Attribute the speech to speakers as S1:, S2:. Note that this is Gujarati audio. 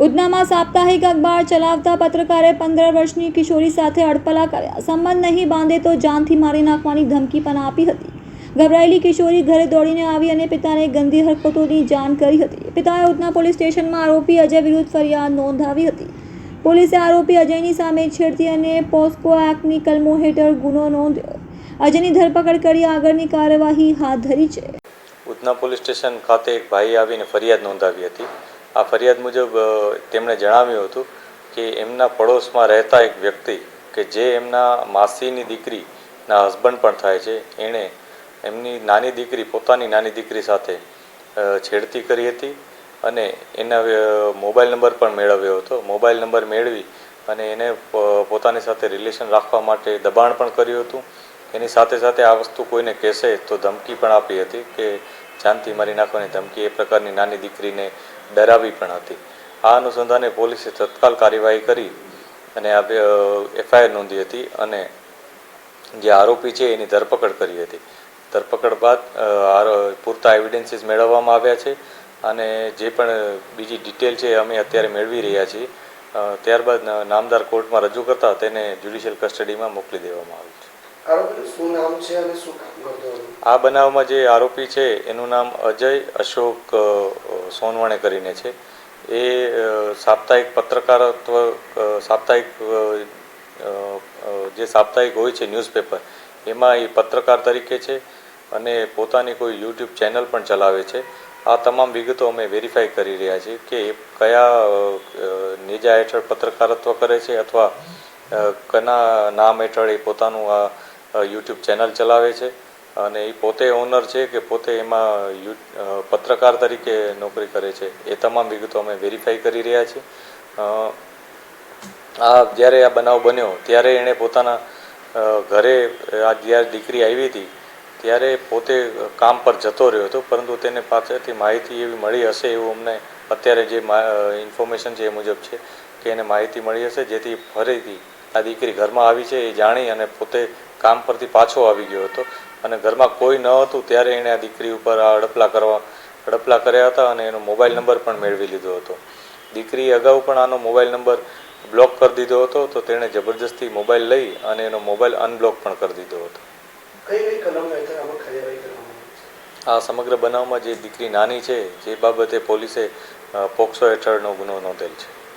S1: ઉધનામાં સાપ્તાહિક અખબાર ચલાવતા પત્રકારે 15 વર્ષની કિશોરી સાથે અડપલા કર્યા. સંબંધ નહીં બાંધે તો જાનથી મારી નાખવાની ધમકી પણ આપી હતી. ગભરાયેલી કિશોરી ઘરે દોડીને આવી અને પિતાને ગંદી હરકતોની જાણ કરી હતી. પિતાએ ઉધના પોલીસ સ્ટેશનમાં આરોપી અજય વિરુદ્ધ ફરિયાદ નોંધાવી હતી. પોલીસે આરોપી અજયની સામે છેડતી અને પોસ્કો એક્ટની કલમો હેઠળ ગુનો નોંધ્યો. અજયની ધરપકડ કરી આગળની કાર્યવાહી હાથ ધરી છે.
S2: ઉધના પોલીસ સ્ટેશન ખાતે એક ભાઈ આવીને ફરિયાદ નોંધાવી હતી. આ ફરિયાદ મુજબ તેમણે જણાવ્યું હતું કે એમના પડોશમાં રહેતા એક વ્યક્તિ કે જે એમના માસીની દીકરીના હસબન્ડ પણ થાય છે, એણે એમની નાની દીકરી પોતાની નાની દીકરી સાથે છેડતી કરી હતી અને એના મોબાઈલ નંબર પણ મેળવ્યો હતો. મોબાઈલ નંબર મેળવી અને એને પોતાની સાથે રિલેશન રાખવા માટે દબાણ પણ કર્યું હતું. એની સાથે સાથે આ વસ્તુ કોઈને કહેશે તો ધમકી પણ આપી હતી કે જાનથી મારી નાખવાની ધમકી, એ પ્રકારની નાની દીકરીને ડરાવી પણ હતી. આ અનુસંધાને પોલીસે તત્કાલ કાર્યવાહી કરી અને આ એફઆઈઆર નોંધી હતી અને જે આરોપી છે એની ધરપકડ કરી હતી. ધરપકડ બાદ પૂરતા એવિડન્સીસ મેળવવામાં આવ્યા છે અને જે પણ બીજી ડિટેલ છે અમે અત્યારે મેળવી રહ્યા છીએ. ત્યારબાદ નામદાર કોર્ટમાં રજૂ કરતા તેને જ્યુડિશિયલ કસ્ટડીમાં મોકલી દેવામાં આવ્યું છે.
S3: શું નામ છે અને શું કામ કરતો હતો?
S2: આ બનાવમાં જે આરોપી છે એનું નામ અજય અશોક સોનવણે કરીને છે. એ સાપ્તાહિક પત્રકારત્વ સાપ્તાહિક હોય છે ન્યૂઝપેપર, એમાં એ પત્રકાર તરીકે છે અને પોતાની કોઈ યુટ્યુબ ચેનલ પણ ચલાવે છે. આ તમામ વિગતો અમે વેરીફાઈ કરી રહ્યા છીએ કે એ કયા નેજા હેઠળ પત્રકારત્વ કરે છે અથવા કના નામ હેઠળ એ પોતાનું આ યુટ્યુબ ચેનલ ચલાવે છે અને એ પોતે ઓનર છે કે પોતે એમાં પત્રકાર તરીકે નોકરી કરે છે. એ તમામ વિગતો અમે વેરીફાઈ કરી રહ્યા છીએ. જ્યારે આ બનાવ બન્યો ત્યારે એણે પોતાના ઘરે જ્યારે દીકરી આવી હતી ત્યારે પોતે કામ પર જતો રહ્યો હતો, પરંતુ તેને પાસેથી માહિતી એવી મળી હશે એવું અમને અત્યારે જે ઇન્ફોર્મેશન છે એ મુજબ છે કે એને માહિતી મળી હશે, જેથી ફરીથી આ દીકરી ઘરમાં આવી છે એ જાણી અને પોતે કામ પરથી પાછો આવી ગયો હતો અને ઘરમાં કોઈ ન હતું ત્યારે એણે આ દીકરી ઉપર આ અડપલા કર્યા હતા અને એનો મોબાઈલ નંબર પણ મેળવી લીધો હતો. દીકરીએ અગાઉ પણ આનો મોબાઈલ નંબર બ્લોક કરી દીધો હતો, તો તેણે જબરજસ્તી મોબાઈલ લઈ અને એનો મોબાઈલ અનબ્લોક પણ કરી દીધો હતો. આ સમગ્ર બનાવમાં જે દીકરી નાની છે જે બાબતે પોલીસે પોક્સો હેઠળનો ગુનો નોંધેલ છે.